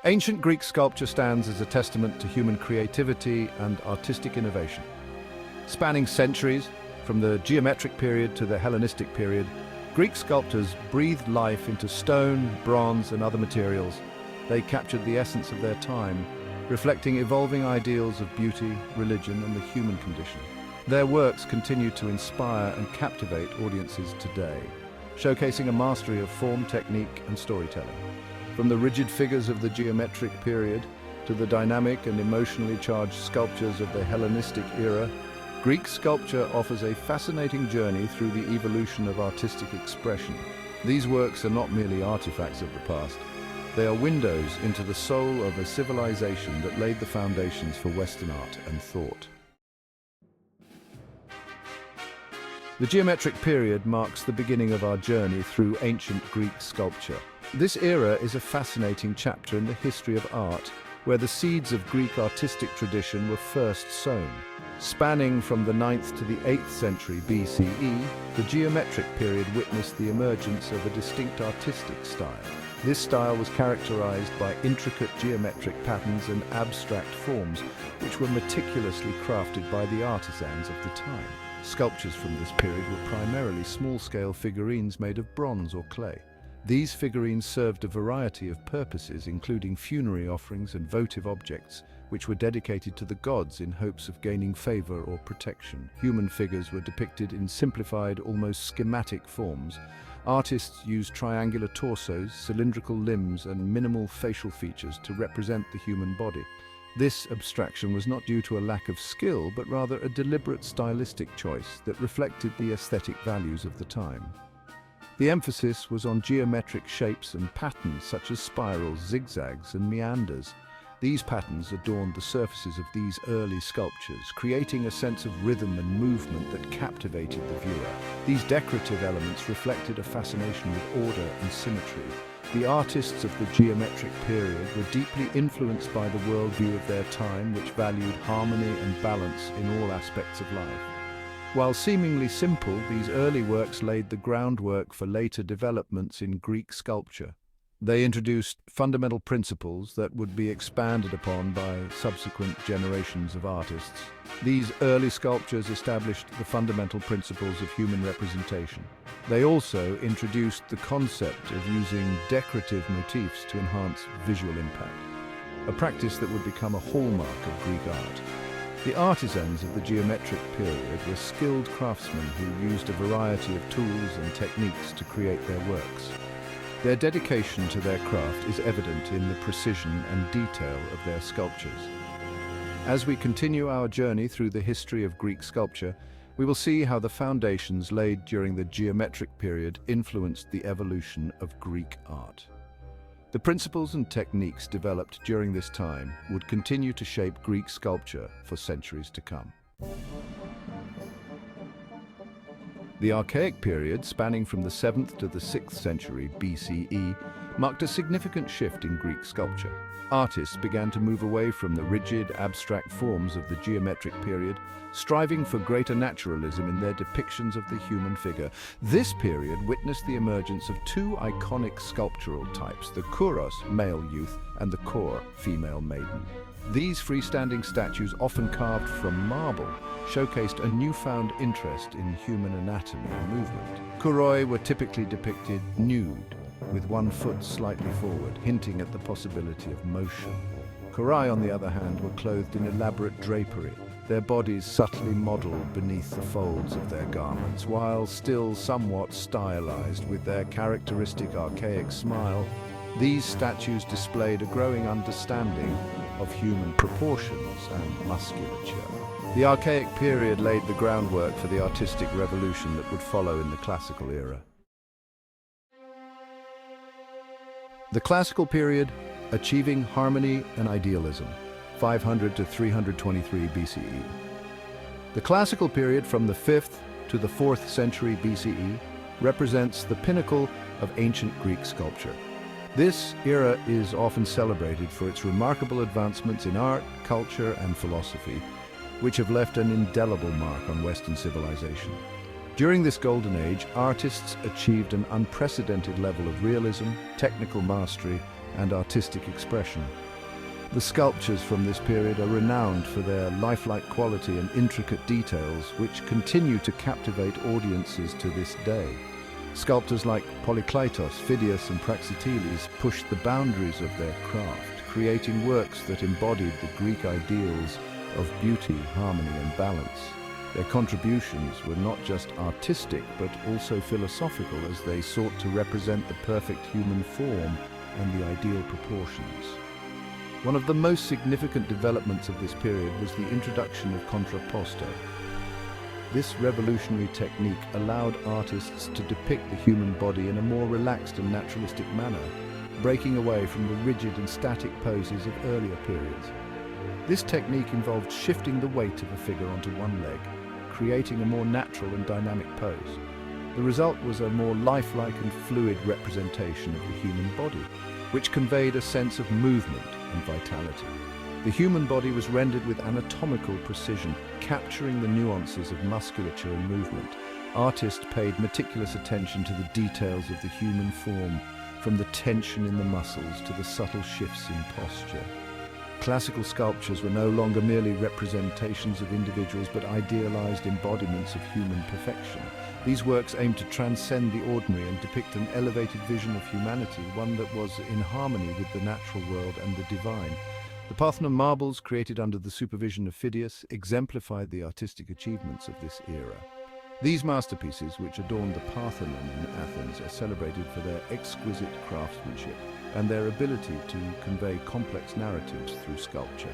Ancient Greek sculpture stands as a testament to human creativity and artistic innovation. Spanning centuries, from the geometric period to the Hellenistic period, Greek sculptors breathed life into stone, bronze, and other materials. They captured the essence of their time, reflecting evolving ideals of beauty, religion, and the human condition. Their works continue to inspire and captivate audiences today, showcasing a mastery of form, technique, and storytelling. From the rigid figures of the geometric period to the dynamic and emotionally charged sculptures of the Hellenistic era, Greek sculpture offers a fascinating journey through the evolution of artistic expression. These works are not merely artifacts of the past. They are windows into the soul of a civilization that laid the foundations for Western art and thought. The geometric period marks the beginning of our journey through ancient Greek sculpture. This era is a fascinating chapter in the history of art, where the seeds of Greek artistic tradition were first sown. Spanning from the 9th to the 8th century BCE, the geometric period witnessed the emergence of a distinct artistic style. This style was characterized by intricate geometric patterns and abstract forms, which were meticulously crafted by the artisans of the time. Sculptures from this period were primarily small-scale figurines made of bronze or clay. These figurines served a variety of purposes, including funerary offerings and votive objects, which were dedicated to the gods in hopes of gaining favor or protection. Human figures were depicted in simplified, almost schematic forms. Artists used triangular torsos, cylindrical limbs, and minimal facial features to represent the human body. This abstraction was not due to a lack of skill, but rather a deliberate stylistic choice that reflected the aesthetic values of the time. The emphasis was on geometric shapes and patterns such as spirals, zigzags, and meanders. These patterns adorned the surfaces of these early sculptures, creating a sense of rhythm and movement that captivated the viewer. These decorative elements reflected a fascination with order and symmetry. The artists of the geometric period were deeply influenced by the worldview of their time, which valued harmony and balance in all aspects of life. While seemingly simple, these early works laid the groundwork for later developments in Greek sculpture. They introduced fundamental principles that would be expanded upon by subsequent generations of artists. These early sculptures established the fundamental principles of human representation. They also introduced the concept of using decorative motifs to enhance visual impact, a practice that would become a hallmark of Greek art. The artisans of the geometric period were skilled craftsmen who used a variety of tools and techniques to create their works. Their dedication to their craft is evident in the precision and detail of their sculptures. As we continue our journey through the history of Greek sculpture, we will see how the foundations laid during the geometric period influenced the evolution of Greek art. The principles and techniques developed during this time would continue to shape Greek sculpture for centuries to come. The Archaic Period, spanning from the 7th to the 6th century BCE, marked a significant shift in Greek sculpture. Artists began to move away from the rigid, abstract forms of the geometric period, striving for greater naturalism in their depictions of the human figure. This period witnessed the emergence of two iconic sculptural types, the kouros, male youth, and the kor, female maiden. These freestanding statues, often carved from marble, showcased a newfound interest in human anatomy and movement. Kouroi were typically depicted nude, with one foot slightly forward, hinting at the possibility of motion. Kourai, on the other hand, were clothed in elaborate drapery, their bodies subtly modeled beneath the folds of their garments, while still somewhat stylized with their characteristic archaic smile. These statues displayed a growing understanding of human proportions and musculature. The Archaic Period laid the groundwork for the artistic revolution that would follow in the Classical era. The Classical Period, achieving harmony and idealism, 500 to 323 BCE. The Classical Period, from the 5th to the 4th century BCE, represents the pinnacle of ancient Greek sculpture. This era is often celebrated for its remarkable advancements in art, culture, and philosophy, which have left an indelible mark on Western civilization. During this golden age, artists achieved an unprecedented level of realism, technical mastery, and artistic expression. The sculptures from this period are renowned for their lifelike quality and intricate details, which continue to captivate audiences to this day. Sculptors like Polykleitos, Phidias, and Praxiteles pushed the boundaries of their craft, creating works that embodied the Greek ideals of beauty, harmony, and balance. Their contributions were not just artistic, but also philosophical, as they sought to represent the perfect human form and the ideal proportions. One of the most significant developments of this period was the introduction of contrapposto. This revolutionary technique allowed artists to depict the human body in a more relaxed and naturalistic manner, breaking away from the rigid and static poses of earlier periods. This technique involved shifting the weight of a figure onto one leg, creating a more natural and dynamic pose. The result was a more lifelike and fluid representation of the human body, which conveyed a sense of movement and vitality. The human body was rendered with anatomical precision, capturing the nuances of musculature and movement. Artists paid meticulous attention to the details of the human form, from the tension in the muscles to the subtle shifts in posture. Classical sculptures were no longer merely representations of individuals, but idealized embodiments of human perfection. These works aimed to transcend the ordinary and depict an elevated vision of humanity, one that was in harmony with the natural world and the divine. The Parthenon marbles, created under the supervision of Phidias, exemplified the artistic achievements of this era. These masterpieces, which adorned the Parthenon in Athens, are celebrated for their exquisite craftsmanship and their ability to convey complex narratives through sculpture.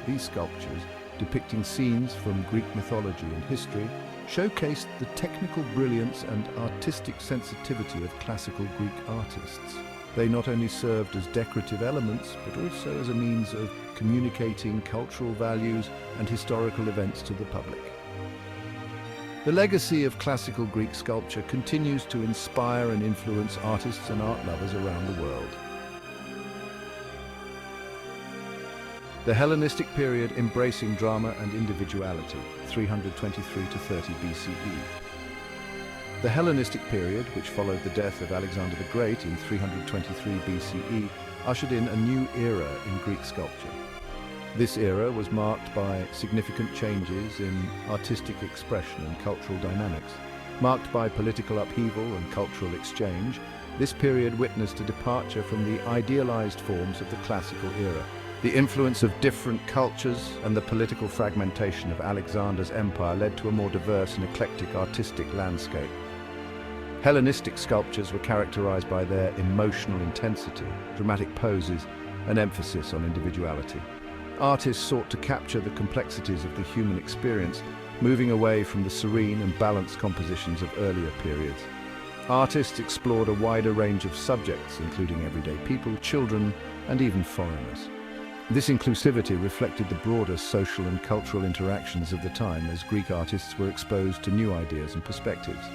These sculptures, depicting scenes from Greek mythology and history, showcased the technical brilliance and artistic sensitivity of classical Greek artists. They not only served as decorative elements, but also as a means of communicating cultural values and historical events to the public. The legacy of classical Greek sculpture continues to inspire and influence artists and art lovers around the world. The Hellenistic period, embracing drama and individuality, 323 to 30 BCE. The Hellenistic period, which followed the death of Alexander the Great in 323 BCE, ushered in a new era in Greek sculpture. This era was marked by significant changes in artistic expression and cultural dynamics. Marked by political upheaval and cultural exchange, this period witnessed a departure from the idealized forms of the classical era. The influence of different cultures and the political fragmentation of Alexander's empire led to a more diverse and eclectic artistic landscape. Hellenistic sculptures were characterized by their emotional intensity, dramatic poses, and emphasis on individuality. Artists sought to capture the complexities of the human experience, moving away from the serene and balanced compositions of earlier periods. Artists explored a wider range of subjects, including everyday people, children, and even foreigners. This inclusivity reflected the broader social and cultural interactions of the time, as Greek artists were exposed to new ideas and perspectives.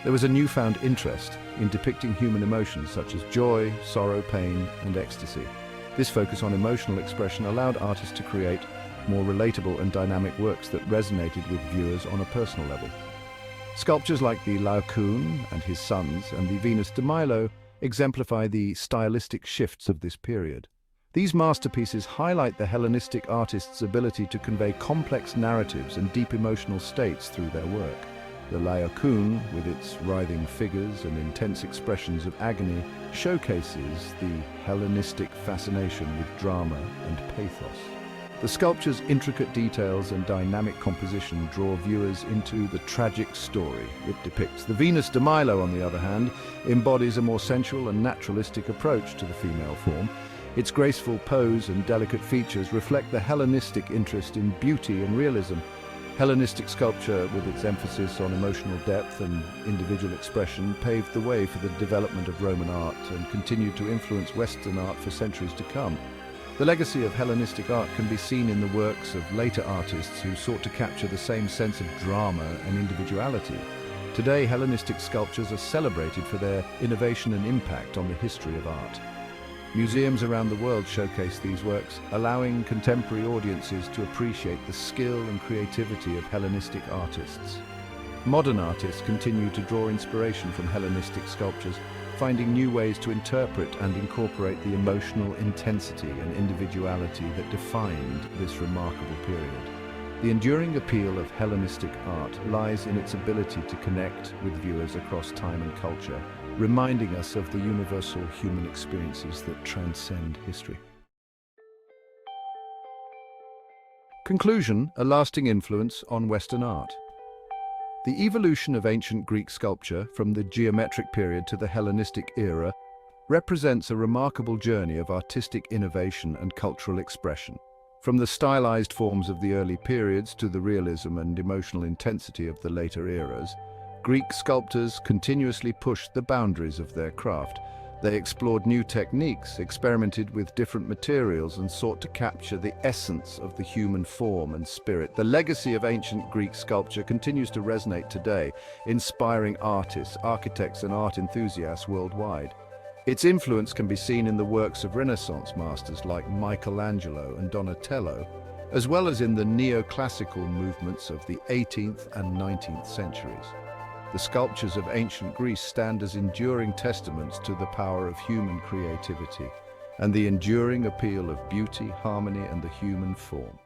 There was a newfound interest in depicting human emotions such as joy, sorrow, pain, and ecstasy. This focus on emotional expression allowed artists to create more relatable and dynamic works that resonated with viewers on a personal level. Sculptures like the Laocoon and his sons and the Venus de Milo exemplify the stylistic shifts of this period. These masterpieces highlight the Hellenistic artists' ability to convey complex narratives and deep emotional states through their work. The Laocoon, with its writhing figures and intense expressions of agony, showcases the Hellenistic fascination with drama and pathos. The sculpture's intricate details and dynamic composition draw viewers into the tragic story it depicts. The Venus de Milo, on the other hand, embodies a more sensual and naturalistic approach to the female form. Its graceful pose and delicate features reflect the Hellenistic interest in beauty and realism. Hellenistic sculpture, with its emphasis on emotional depth and individual expression, paved the way for the development of Roman art and continued to influence Western art for centuries to come. The legacy of Hellenistic art can be seen in the works of later artists who sought to capture the same sense of drama and individuality. Today, Hellenistic sculptures are celebrated for their innovation and impact on the history of art. Museums around the world showcase these works, allowing contemporary audiences to appreciate the skill and creativity of Hellenistic artists. Modern artists continue to draw inspiration from Hellenistic sculptures, finding new ways to interpret and incorporate the emotional intensity and individuality that defined this remarkable period. The enduring appeal of Hellenistic art lies in its ability to connect with viewers across time and culture, reminding us of the universal human experiences that transcend history. Conclusion: a lasting influence on Western art. The evolution of ancient Greek sculpture from the geometric period to the Hellenistic era represents a remarkable journey of artistic innovation and cultural expression. From the stylized forms of the early periods to the realism and emotional intensity of the later eras, Greek sculptors continuously pushed the boundaries of their craft. They explored new techniques, experimented with different materials, and sought to capture the essence of the human form and spirit. The legacy of ancient Greek sculpture continues to resonate today, inspiring artists, architects, and art enthusiasts worldwide. Its influence can be seen in the works of Renaissance masters like Michelangelo and Donatello, as well as in the neoclassical movements of the 18th and 19th centuries. The sculptures of ancient Greece stand as enduring testaments to the power of human creativity and the enduring appeal of beauty, harmony, and the human form.